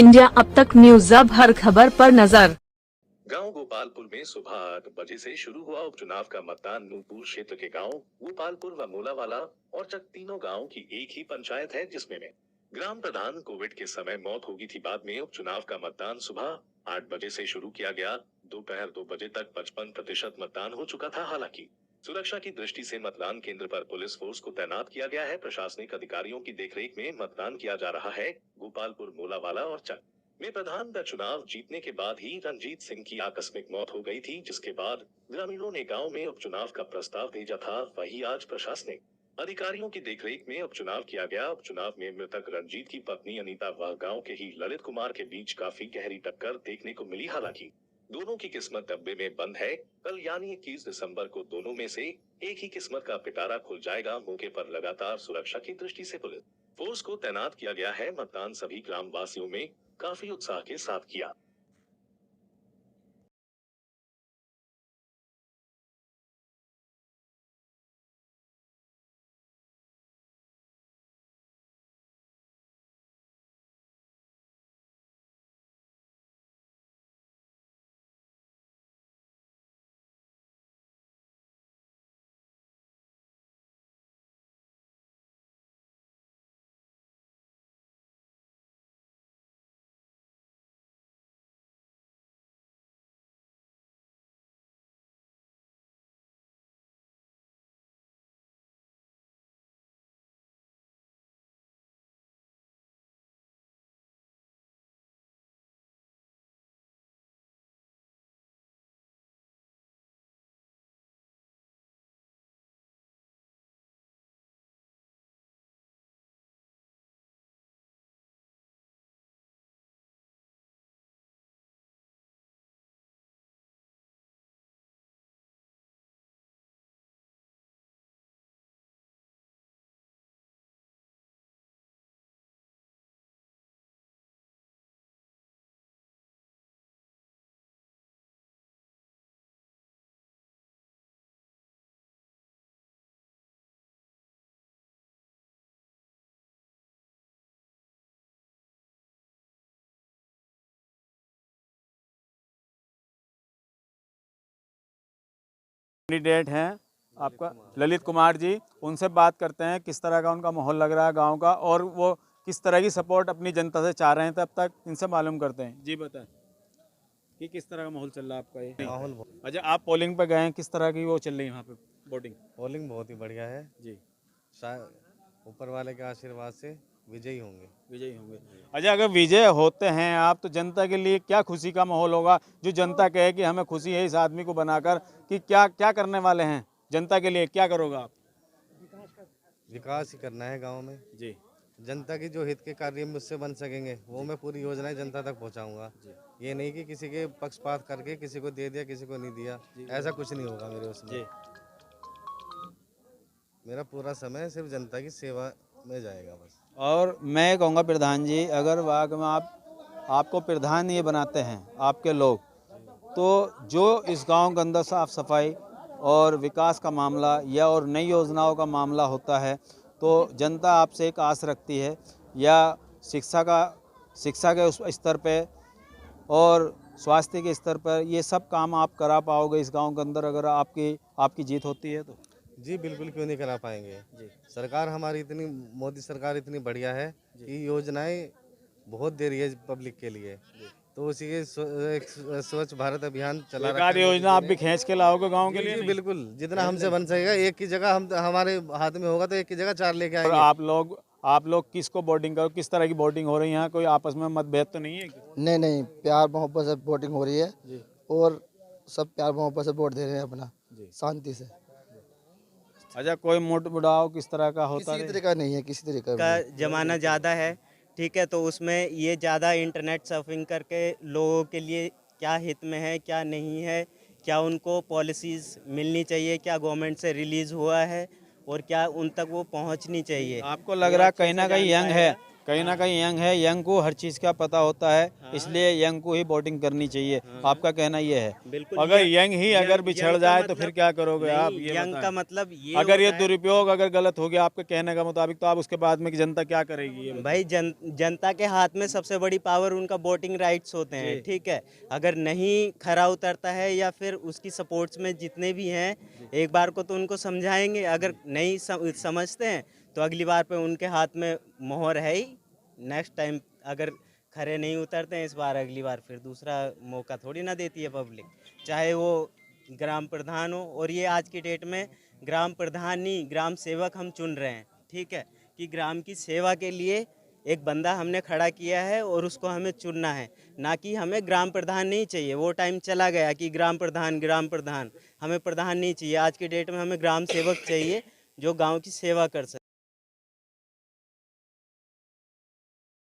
India अब तक news, अब हर खबर पर नजर। गांव गोपालपुर में सुबह 8 बजे से शुरू हुआ उपचुनाव का मतदान। नूपुर क्षेत्र के गांव गोपालपुर व मोलावाला और चक तीनों गांव की एक ही पंचायत है, जिसमें ग्राम प्रधान कोविड के समय मौत हो गई थी। बाद में उपचुनाव का मतदान सुबह 8 बजे से शुरू किया गया। दोपहर 2 बजे तक 55% मतदान हो चुका था। हालांकि सुरक्षा की दृष्टि से मतदान केंद्र पर पुलिस फोर्स को तैनात किया गया है। प्रशासनिक अधिकारियों की देखरेख में मतदान किया जा रहा है। गोपालपुर, मोलावाला और चक में प्रधान का चुनाव जीतने के बाद ही रंजीत सिंह की आकस्मिक मौत हो गई थी, जिसके बाद ग्रामीणों ने गांव में उपचुनाव का प्रस्ताव भेजा था। वहीं आज प्रशासनिक अधिकारियों की देखरेख में उपचुनाव किया गया। उपचुनाव में मृतक रंजीत की पत्नी अनीता व गांव के ही ललित कुमार के बीच काफी गहरी टक्कर देखने को मिली। हालांकि दोनों की किस्मत डब्बे में बंद है। कल यानी 21 दिसंबर को दोनों में से एक ही किस्मत का पिटारा खुल जाएगा। मौके पर लगातार सुरक्षा की दृष्टि से पुलिस फोर्स को तैनात किया गया है। मतदान सभी ग्राम वासियों में काफी उत्साह के साथ किया। कैंडिडेट हैं आपका ललित कुमार जी, उनसे बात करते हैं किस तरह का उनका माहौल लग रहा है गांव का, और वो किस तरह की सपोर्ट अपनी जनता से चाह रहे हैं। तब तक इनसे मालूम करते हैं। जी बताएं कि किस तरह का माहौल चल रहा है आपका ये माहौल? अच्छा, आप पोलिंग पे गए हैं, किस तरह की वो चल रही है वहाँ पे वोटिंग? पोलिंग बहुत ही बढ़िया है जी, शायद ऊपर वाले के आशीर्वाद से विजयी होंगे। विजयी होंगे। अच्छा, अगर विजय होते हैं आप तो जनता के लिए क्या खुशी का माहौल होगा? जो जनता कहे कि हमें खुशी है इस आदमी को बनाकर, कि क्या क्या करने वाले हैं जनता के लिए, क्या करोगे आप? विकास ही करना है गांव में जी, जनता की जो हित के कार्य मुझसे बन सकेंगे वो मैं पूरी योजनाएं जनता तक पहुंचाऊंगा। ये नहीं कि किसी के पक्षपात करके किसी को दे दिया किसी को नहीं दिया, ऐसा कुछ नहीं होगा मेरे उसमें। जी। मेरा पूरा समय सिर्फ जनता की सेवा में जाएगा बस। और मैं कहूँगा प्रधान जी, अगर वाकई में आपको प्रधान ये बनाते हैं आपके लोग, तो जो इस गांव के अंदर साफ सफाई और विकास का मामला या और नई योजनाओं का मामला होता है तो जनता आपसे एक आस रखती है, या शिक्षा के उस स्तर पे और स्वास्थ्य के स्तर पर, ये सब काम आप करा पाओगे इस गांव के अंदर अगर आपकी जीत होती है तो? जी बिल्कुल, क्यों नहीं करा पाएंगे। जी। सरकार हमारी इतनी, मोदी सरकार इतनी बढ़िया है कि योजनाएं बहुत दे रही है पब्लिक के लिए। तो उसी के एक स्वच्छ भारत अभियान चला रखा है। योजना आप भी खींच के लाओगे गांव के लिए? जी बिल्कुल, जितना हमसे बन सकेगा। एक की जगह हमारे हाथ में होगा तो एक की जगह 4 लेके और आएंगे। आप लोग किसको वोटिंग करो, किस तरह की वोटिंग हो रही है यहाँ? कोई आपस में मतभेद तो नहीं है? नहीं नहीं, प्यार मोहब्बत से वोटिंग हो रही है जी। और सब प्यार मोहब्बत से वोट दे रहे हैं अपना, शांति से। अच्छा, कोई मोट बुढ़ाओ किस तरह का होता है? किसी तरह का नहीं है, किसी तरह का ज़माना ज़्यादा है, ठीक है, तो उसमें ये ज़्यादा इंटरनेट सर्फिंग करके लोगों के लिए क्या हित में है क्या नहीं है, क्या उनको पॉलिसीज़ मिलनी चाहिए, क्या गवर्नमेंट से रिलीज़ हुआ है और क्या उन तक वो पहुंचनी चाहिए। आपको लग रहा है कहीं ना कहीं यंग है, कहीं ना कहीं यंग है, यंग को हर चीज़ का पता होता है, इसलिए यंग को ही वोटिंग करनी चाहिए। आपका कहना ये है? बिल्कुल। अगर यंग ही अगर यंग बिछड़ का जाए तो मतलब- फिर क्या करोगे नहीं, आप? ये यंग बताएं। का मतलब ये अगर ये होता है- दुरुपयोग अगर गलत हो गया आपके कहने का मुताबिक, तो आप उसके बाद में कि जनता क्या करेगी? ये बताएं। भाई जनता के हाथ में सबसे बड़ी पावर उनका वोटिंग राइट्स होते हैं, ठीक है। अगर नहीं खरा उतरता है या फिर उसकी सपोर्ट्स में जितने भी हैं, एक बार को तो उनको समझाएंगे। अगर नहीं समझते हैं तो अगली बार पे उनके हाथ में मोहर है ही। नेक्स्ट टाइम अगर खरे नहीं उतरते हैं इस बार, अगली बार फिर दूसरा मौका थोड़ी ना देती है पब्लिक, चाहे वो ग्राम प्रधान हो। और ये आज की डेट में ग्राम प्रधान नहीं, ग्राम सेवक हम चुन रहे हैं, ठीक है, कि ग्राम की सेवा के लिए एक बंदा हमने खड़ा किया है और उसको हमें चुनना है, ना कि हमें ग्राम प्रधान नहीं चाहिए। वो टाइम चला गया कि ग्राम प्रधान हमें प्रधान नहीं चाहिए। आज की डेट में हमें ग्राम सेवक चाहिए जो गांव की सेवा कर सके।